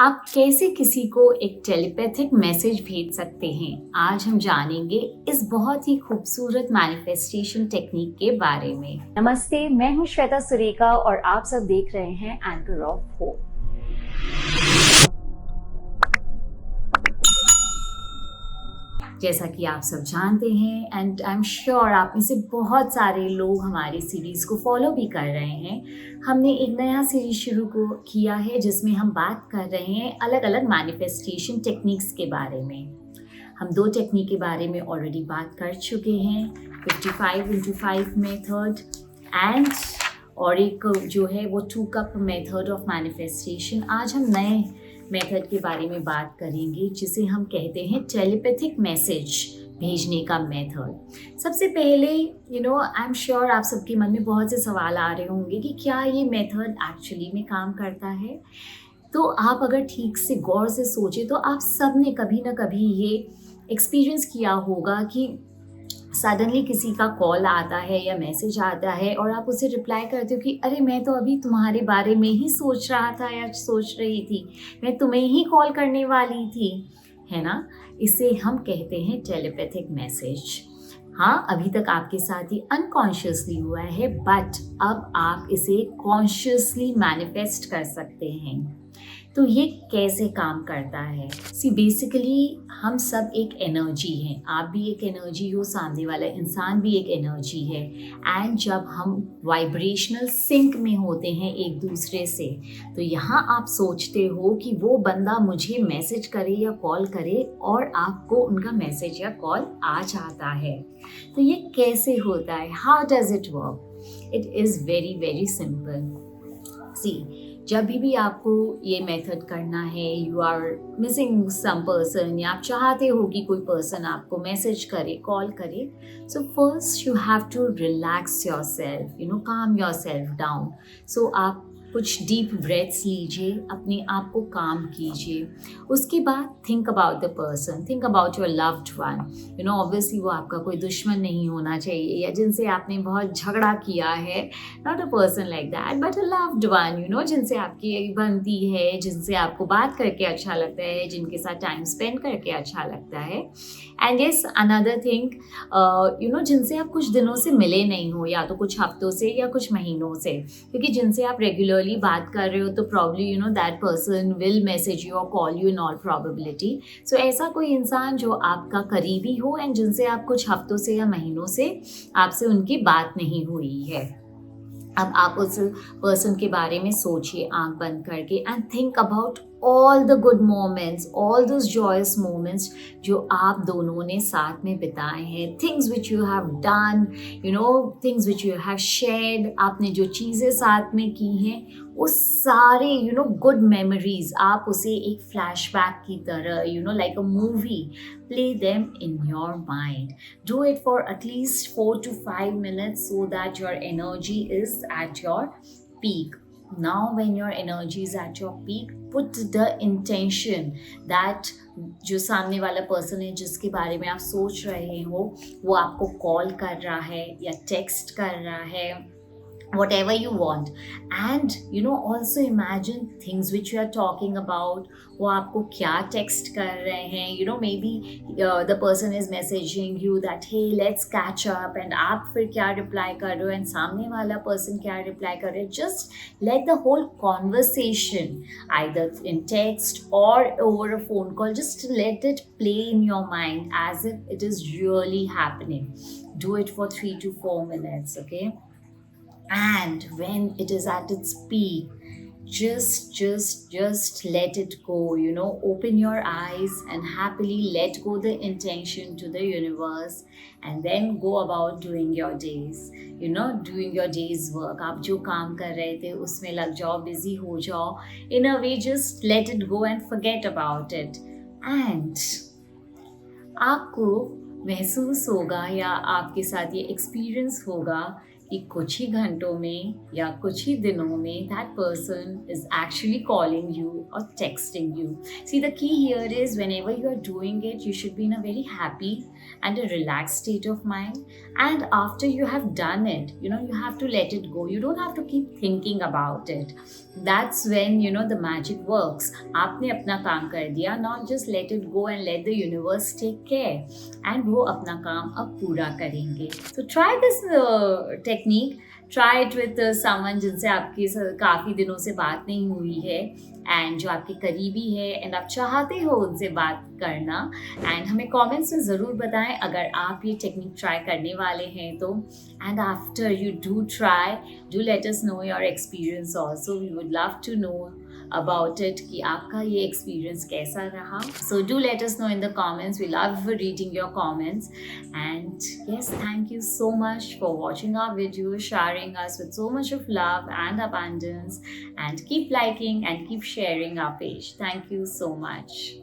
आप कैसे किसी को एक टेलीपैथिक मैसेज भेज सकते हैं? आज हम जानेंगे इस बहुत ही खूबसूरत मैनिफेस्टेशन टेक्निक के बारे में। नमस्ते, मैं हूं श्वेता सुरेखा और आप सब देख रहे हैं एंकर ऑफ होप। जैसा कि आप सब जानते हैं एंड आई एम श्योर आप में से बहुत सारे लोग हमारी सीरीज़ को फॉलो भी कर रहे हैं। हमने एक नया सीरीज शुरू किया है जिसमें हम बात कर रहे हैं अलग अलग मैनिफेस्टेशन टेक्निक्स के बारे में। हम 2 टेक्निक के बारे में ऑलरेडी बात कर चुके हैं, 55x5 मेथड एंड और एक जो है वो 2 कप मेथड ऑफ मैनिफेस्टेशन। आज हम नए मेथड के बारे में बात करेंगे जिसे हम कहते हैं टेलीपैथिक मैसेज भेजने का मेथड। सबसे पहले आई एम श्योर आप सबके मन में बहुत से सवाल आ रहे होंगे कि क्या ये मेथड एक्चुअली में काम करता है। तो आप अगर ठीक से गौर से सोचें तो आप सब ने कभी ना कभी ये एक्सपीरियंस किया होगा कि सडनली किसी का कॉल आता है या मैसेज आता है और आप उसे रिप्लाई करते हो कि अरे मैं तो अभी तुम्हारे बारे में ही सोच रहा था या सोच रही थी, मैं तुम्हें ही कॉल करने वाली थी, है ना। इसे हम कहते हैं टेलीपैथिक मैसेज। हाँ, अभी तक आपके साथ ही अनकॉन्शियसली हुआ है बट अब आप इसे कॉन्शियसली मैनिफेस्ट कर सकते हैं। तो ये कैसे काम करता है? बेसिकली हम सब एक एनर्जी हैं। आप भी एक एनर्जी हो, सामने वाला इंसान भी एक एनर्जी है एंड जब हम वाइब्रेशनल सिंक में होते हैं एक दूसरे से तो यहाँ आप सोचते हो कि वो बंदा मुझे मैसेज करे या कॉल करे और आपको उनका मैसेज या कॉल आ जाता है। तो ये कैसे होता है? How does it work? It is very very simple. जब भी आपको ये मेथड करना है, you are missing some person या आप चाहते हो कि कोई पर्सन आपको मैसेज करे, कॉल करे, so first you have to relax yourself, calm yourself down. So आप कुछ डीप ब्रेथ्स लीजिए, अपने आप को काम कीजिए। उसके बाद think about the person, think about your loved one. Obviously वो आपका कोई दुश्मन नहीं होना चाहिए या जिनसे आपने बहुत झगड़ा किया है, not a person like that but a loved one, जिनसे आपकी बनती है, जिनसे आपको बात करके अच्छा लगता है, जिनके साथ टाइम स्पेंड करके अच्छा लगता है। एंड येस, अनदर थिंग, जिनसे आप कुछ दिनों से मिले नहीं हो, या तो कुछ हफ्तों से या कुछ महीनों से, क्योंकि जिनसे आप रेगुलरली बात कर रहे हो तो probably that person will message you और call you in all probability. So ऐसा कोई इंसान जो आपका करीबी हो एंड जिनसे आप कुछ हफ्तों से या महीनों से आपसे उनकी बात नहीं हुई है। अब आप उस पर्सन के बारे में सोचिए आंख बंद करके and think about all the good moments, all those joyous moments जो आप दोनों ने साथ में बिताए हैं, things which you have done, things which you have shared. आपने जो चीज़ें साथ में की हैं उस सारे गुड मेमोरीज आप उसे एक फ्लैशबैक की तरह like a movie play them in your mind. Do it for at least 4 to 5 minutes so that your energy is at your peak. Now when your energy is at your peak, put the intention that जो सामने वाला person है जिसके बारे में आप सोच रहे हो वो आपको कॉल कर रहा है या टेक्स्ट कर रहा है, whatever you want, and also imagine things which you are talking about, वो आपको क्या टेक्स्ट कर रहे हैं, maybe the person is messaging you that hey let's catch up, and आप फिर क्या रिप्लाई कर रहे हो एंड सामने वाला पर्सन क्या रिप्लाई कर रहे हो। Just let the whole conversation either in text or over a phone call, just let it play in your mind as if it is really happening. Do it for 3 to 4 minutes, okay? And when it is at its peak, just let it go, open your eyes and happily let go the intention to the universe, and then go about doing your days, doing your day's work. आप जो काम कर रहे थे उसमें लग जाओ, busy हो जाओ, in a way just let it go and forget about it. And आपको महसूस होगा या आपके साथ ये एक्सपीरियंस होगा कि कुछ ही घंटों में या कुछ ही दिनों में that person is actually calling you or texting you. See, the key here is whenever you are doing it, you should be in a very happy and a relaxed state of mind. And after you have done it, you have to let it go. You don't have to keep thinking about it. That's when the magic works. आपने अपना काम कर दिया. Now just let it go and let the universe take care. And वो अपना काम अब पूरा करेंगे. So try this technique. Try it with someone जिनसे आपकी काफ़ी दिनों से बात नहीं हुई है एंड जो आपके करीबी है एंड आप चाहते हो उनसे बात करना. एंड हमें कमेंट्स में ज़रूर बताएं अगर आप ये टेक्निक ट्राई करने वाले हैं तो. And after you do try, do let us know your experience also. We would love to know about it कि आपका ये एक्सपीरियंस कैसा रहा. So do let us know in the comments. We love reading your comments. And yes, thank you so much for watching our video, sharing us with so much of love and abundance, and keep liking and keep sharing our page. Thank you so much.